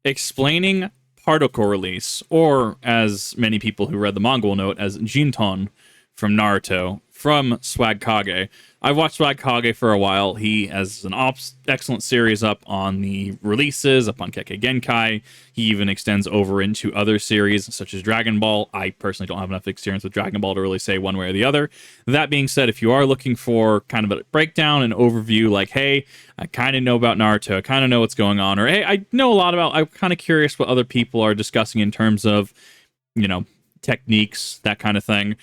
explaining particle release, or as many people who read the manga will note, as Jinton from Naruto, from Swagkage. I've watched Swagkage for a while. He has an excellent series up on the releases, up on Kekkei Genkai. He even extends over into other series, such as Dragon Ball. I personally don't have enough experience with Dragon Ball to really say one way or the other. That being said, if you are looking for kind of a breakdown and overview, like, hey, I kind of know about Naruto, I kind of know what's going on, or hey, I know a lot about, I'm kind of curious what other people are discussing in terms of, techniques, that kind of thing,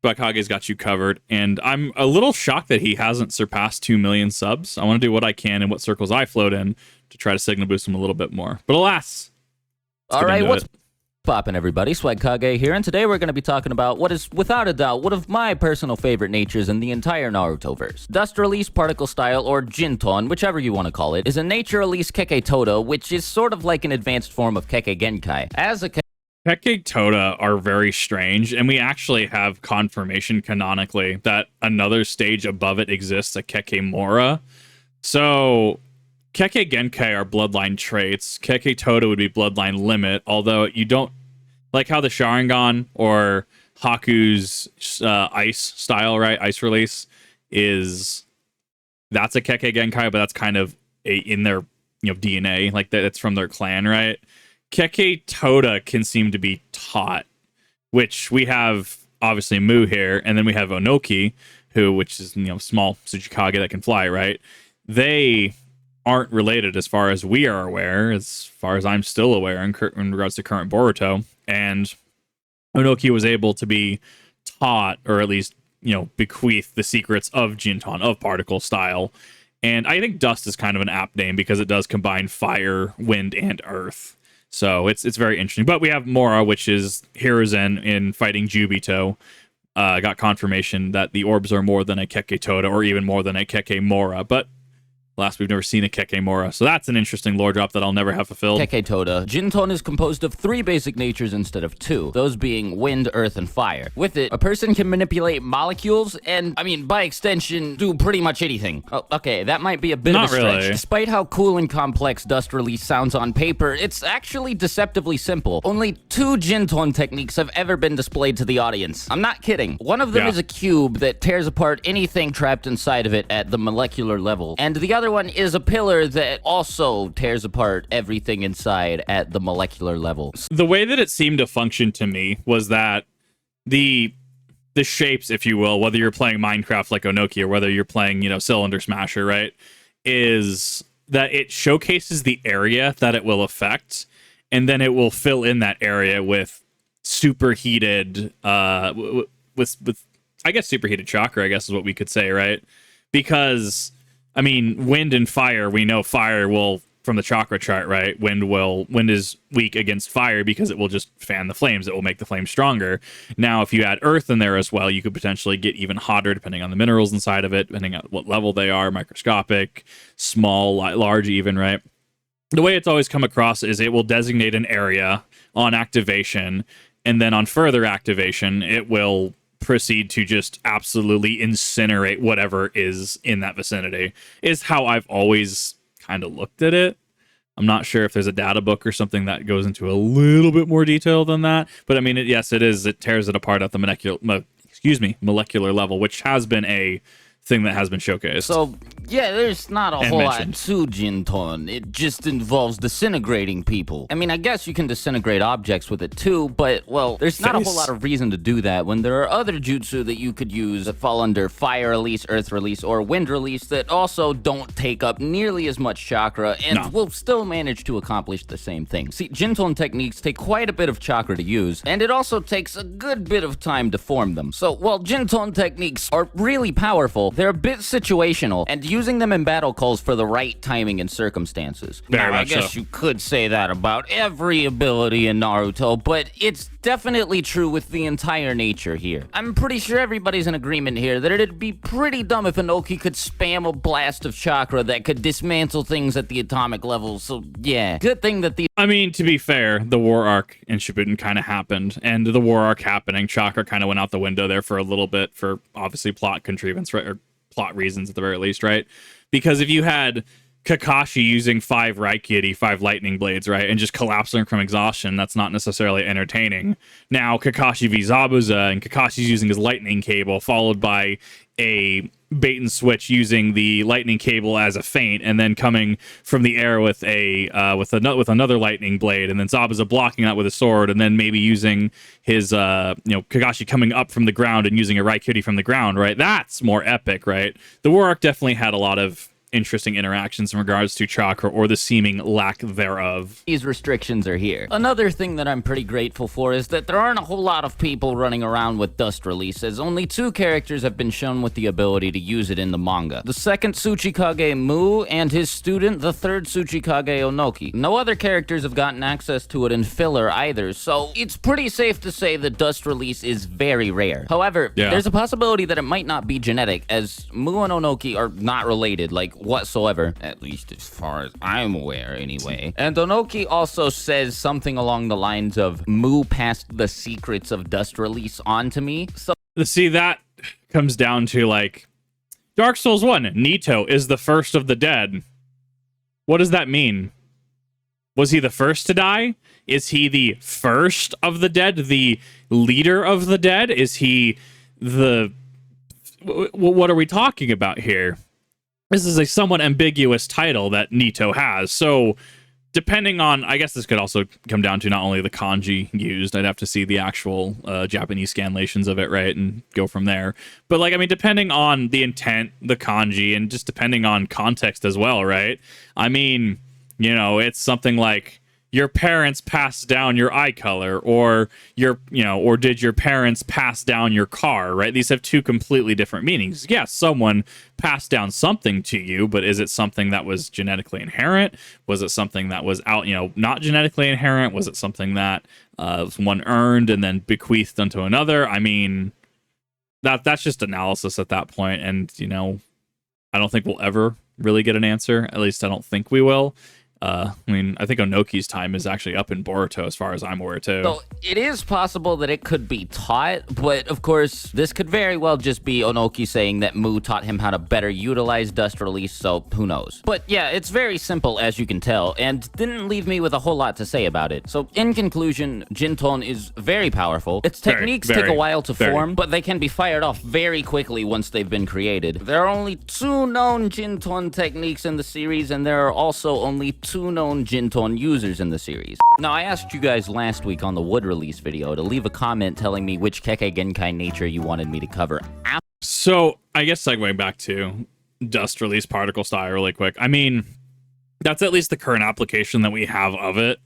Swagkage's got you covered, and I'm a little shocked that he hasn't surpassed 2 million subs. I want to do what I can in what circles I float in to try to signal boost him a little bit more. But alas, all right, what's poppin', everybody? Swagkage here, and today we're going to be talking about what is, without a doubt, one of my personal favorite natures in the entire Naruto-verse. Dust Release Particle Style, or Jinton, whichever you want to call it, is a nature release Kekkei Touta, which is sort of like an advanced form of Kekkei Genkai. As a Kekkei Touta are very strange, and we actually have confirmation canonically that another stage above it exists, a Kekkei Moura. So, Kekkei Genkai are bloodline traits. Kekkei Touta would be bloodline limit, although you don't... Like how the Sharingan or Haku's ice style, right? Ice release is... That's a Kekkei Genkai, but that's kind of in their DNA. Like, that's from their clan, right? Kekkei Touta can seem to be taught, which we have obviously Mu here, and then we have Onoki, which is small Tsuchikage that can fly, right? They aren't related as far as we are aware, as far as I'm still aware in regards to current Boruto, and Onoki was able to be taught, or at least bequeath the secrets of Jinton, of particle style. And I think Dust is kind of an apt name because it does combine fire, wind, and earth. So it's very interesting. But we have Moura, which is Hiruzen in fighting Juubi. Got confirmation that the orbs are more than a Kekkei Touta, or even more than a Kekkei Moura. But alas, we've never seen a Kekkei Moura, so that's an interesting lore drop that I'll never have fulfilled. Kekkei Touta. Jinton is composed of 3 basic natures instead of 2, those being wind, earth, and fire. With it, a person can manipulate molecules and, by extension, do pretty much anything. Oh, okay, that might be a bit of a stretch. Really. Despite how cool and complex Dust Release sounds on paper, it's actually deceptively simple. Only 2 Jinton techniques have ever been displayed to the audience. I'm not kidding. One of them is a cube that tears apart anything trapped inside of it at the molecular level, and the other one is a pillar that also tears apart everything inside at the molecular level. The way that it seemed to function to me was that the shapes, if you will, whether you're playing Minecraft like Onoki or whether you're playing, Cylinder Smasher, right, is that it showcases the area that it will affect, and then it will fill in that area with superheated, with I guess superheated chakra, I guess is what we could say, right? Because wind and fire, we know fire will, from the chakra chart, right? Wind is weak against fire because it will just fan the flames. It will make the flames stronger. Now, if you add earth in there as well, you could potentially get even hotter depending on the minerals inside of it, depending on what level they are, microscopic, small, large even, right? The way it's always come across is it will designate an area on activation, and then on further activation, it will proceed to just absolutely incinerate whatever is in that vicinity, is how I've always kind of looked at it. I'm not sure if there's a data book or something that goes into a little bit more detail than that, but yes, it is. It tears it apart at the molecular level, which has been a thing that has been showcased. So, yeah, there's not a whole lot to Jinton. It just involves disintegrating people. I guess you can disintegrate objects with it too, but, well, there's not a whole lot of reason to do that when there are other jutsu that you could use that fall under fire release, earth release, or wind release that also don't take up nearly as much chakra and will still manage to accomplish the same thing. See, Jinton techniques take quite a bit of chakra to use, and it also takes a good bit of time to form them. So, while Jinton techniques are really powerful, they're a bit situational, and using them in battle calls for the right timing and circumstances. Now, I guess you could say that about every ability in Naruto, but it's definitely true with the entire nature here. I'm pretty sure everybody's in agreement here that it'd be pretty dumb if Inoki could spam a blast of chakra that could dismantle things at the atomic level, so yeah. Good thing that the... to be fair, the war arc in Shippuden kind of happened, and the war arc happening, chakra kind of went out the window there for a little bit for, obviously, plot contrivance, right? Or plot reasons at the very least, right? Because if you had Kakashi using 5 Raikiri, 5 lightning blades, right, and just collapsing from exhaustion, that's not necessarily entertaining. Now, Kakashi v Zabuza, and Kakashi's using his lightning cable, followed by a bait and switch using the lightning cable as a feint, and then coming from the air with with another lightning blade, and then Zabuza blocking that with a sword, and then maybe using his Kakashi coming up from the ground and using a Raikiri from the ground, right? That's more epic, right? The war arc definitely had a lot of interesting interactions in regards to chakra, or the seeming lack thereof. These restrictions are here. Another thing that I'm pretty grateful for is that there aren't a whole lot of people running around with dust release, as only 2 characters have been shown with the ability to use it in the manga. The second Tsuchikage Mu and his student, the third Tsuchikage Onoki. No other characters have gotten access to it in filler either, so it's pretty safe to say that dust release is very rare. However, there's a possibility that it might not be genetic, as Mu and Onoki are not related, like, whatsoever, at least as far as I'm aware anyway. And Onoki also says something along the lines of, Mu passed the secrets of dust release on to me. So see, that comes down to, like, Dark Souls 1, Nito is the first of the dead. What does that mean? Was he the first to die? Is he the first of the dead? The leader of the dead? Is he the... What are we talking about here? This is a somewhat ambiguous title that Nito has. So, depending on... I guess this could also come down to not only the kanji used. I'd have to see the actual Japanese scanlations of it, right? And go from there. But, like, I mean, depending on the intent, the kanji, and just depending on context as well, right? I mean, you know, it's something like... your parents passed down your eye color, or or did your parents pass down your car, right? These have 2 completely different meanings. Yes, someone passed down something to you, but is it something that was genetically inherent? Was it something that was not genetically inherent? Was it something that one earned and then bequeathed unto another? I mean, that's just analysis at that point, and I don't think we'll ever really get an answer. At least I don't think we will. I mean, I think Onoki's time is actually up in Boruto, as far as I'm aware, too. So it is possible that it could be taught, but of course, this could very well just be Onoki saying that Mu taught him how to better utilize dust release, so who knows. But yeah, it's very simple, as you can tell, and didn't leave me with a whole lot to say about it. So in conclusion, Jinton is very powerful. Its techniques take a while to form, but they can be fired off very quickly once they've been created. There are only 2 known Jinton techniques in the series, and there are also only 2 known Jinton users in the series. Now, I asked you guys last week on the wood release video to leave a comment telling me which Kekkei Genkai nature you wanted me to cover. So, I guess segueing back to dust release particle style really quick. I mean, that's at least the current application that we have of it.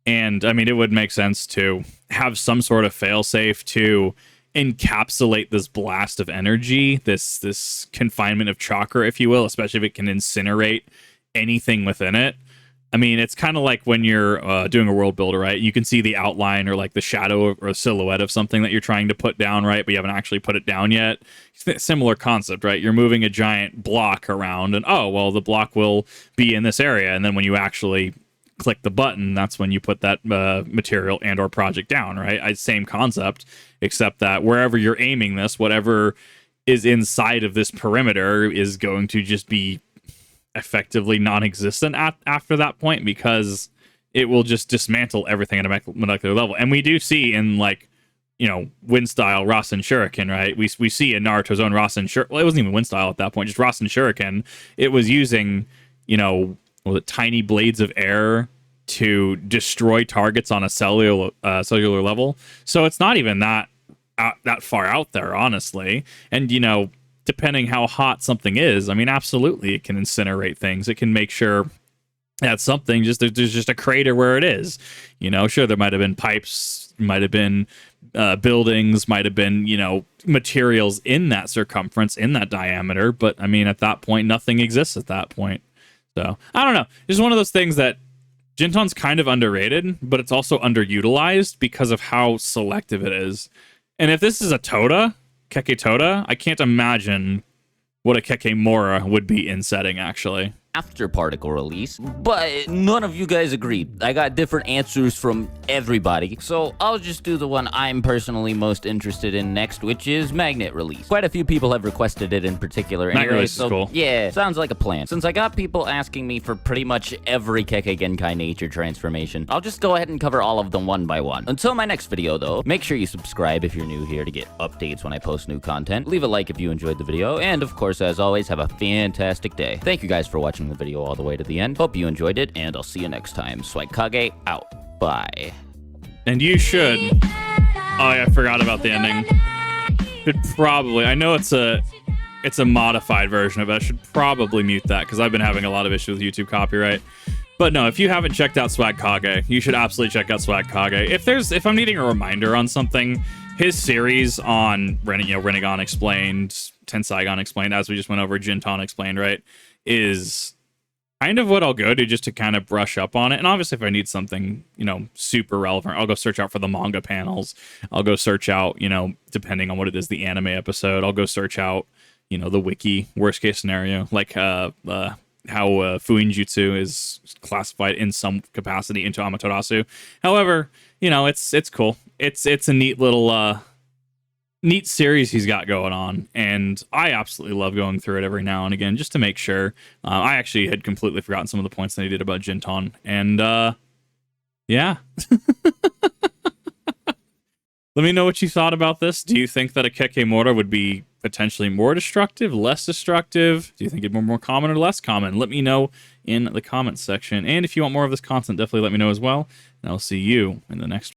And, I mean, it would make sense to have some sort of failsafe to encapsulate this blast of energy, this confinement of chakra, if you will, especially if it can incinerate anything within it. I mean, it's kind of like when you're doing a world builder, right? You can see the outline or like the shadow or silhouette of something that you're trying to put down, right? But you haven't actually put it down yet. Similar concept, right? You're moving a giant block around and, oh, well, the block will be in this area. And then when you actually click the button, that's when you put that material and or project down, right? Same concept, except that wherever you're aiming this, whatever is inside of this perimeter is going to just be effectively non-existent after that point, because it will just dismantle everything at a molecular level. And we do see in, like, wind style Rasen Shuriken, right? We see in Naruto's own Rasen Shuriken. Well, it wasn't even wind style at that point, just Rasen Shuriken. It was using, tiny blades of air to destroy targets on a cellular level. So it's not even that far out there, honestly. And depending how hot something is, I mean, absolutely, it can incinerate things. It can make sure that something there's just a crater where it is. Sure, there might have been pipes, might have been buildings, might have been, materials in that circumference, in that diameter. But I mean, at that point, nothing exists at that point. So I don't know. It's one of those things that Jinton's kind of underrated, but it's also underutilized because of how selective it is. And if this is a Touta, Kekkei Touta, I can't imagine what a Kekkei Moura would be in setting, actually. After particle release, but none of you guys agreed. I got different answers from everybody, so I'll just do the one I'm personally most interested in next, which is magnet release. Quite a few people have requested it in particular Magnet anyway, release so is cool. yeah, sounds like a plan. Since I got people asking me for pretty much every Kekkei Genkai nature transformation, I'll just go ahead and cover all of them one by one. Until my next video though, make sure you subscribe if you're new here to get updates when I post new content. Leave a like if you enjoyed the video, and of course, as always, have a fantastic day. Thank you guys for watching the video all the way to the end. Hope you enjoyed it, and I'll see you next time. Swagkage out. Bye. And you should. Oh, yeah, I forgot about the ending. Should probably. I know it's a modified version of it. I should probably mute that because I've been having a lot of issues with YouTube copyright. But no, if you haven't checked out Swagkage, you should absolutely check out Swagkage. If I'm needing a reminder on something, his series on Renegon Explained, Tensaigon Explained, as we just went over, Jinton Explained, right, is kind of what I'll go to just to kind of brush up on it. And obviously, if I need something, super relevant, I'll go search out for the manga panels. I'll go search out, depending on what it is, the anime episode. I'll go search out, the wiki, worst case scenario, like how Fuinjutsu is classified in some capacity into Amaterasu. However, it's cool. It's a neat little neat series he's got going on, and I absolutely love going through it every now and again just to make sure. I actually had completely forgotten some of the points that he did about Jinton, and yeah. Let me know what you thought about this. Do you think that a Kekkei Moura would be potentially more destructive, less destructive? Do you think it'd be more common or less common? Let me know in the comments section. And if you want more of this content, definitely let me know as well. And I'll see you in the next